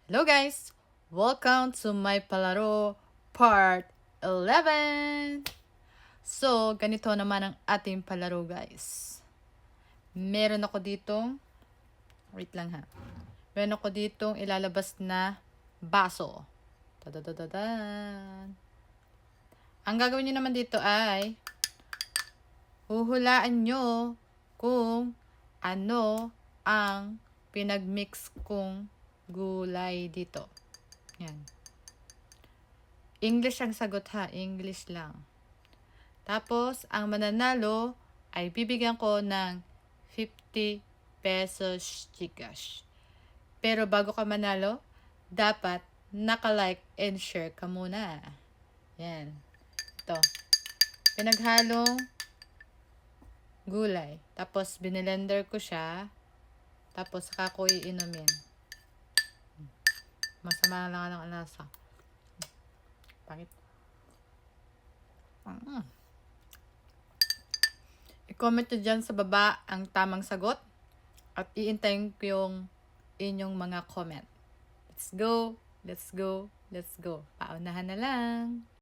Hello guys! Welcome to my palaro part 11! So, ganito naman ang ating palaro guys. Meron ako ditong, wait lang ha. Meron ako ditong ilalabas na baso. Tadadadadan. Ang gagawin nyo naman dito ay, huhulaan nyo kung ano ang pinagmix kong gulay dito. Yan. English ang sagot ha. English lang. Tapos, ang mananalo ay bibigyan ko ng 50 pesos Gcash. Pero bago ka manalo, dapat naka-like and share ka muna. Yan. Ito. Pinaghalong gulay. Tapos, binilender ko siya. Tapos, saka ko iinumin. Masama lang ang lasa. Pangit. I-comment nyo dyan sa baba ang tamang sagot. At iintayin ko yung inyong mga comment. Let's go! Let's go! Let's go! Paunahan na lang!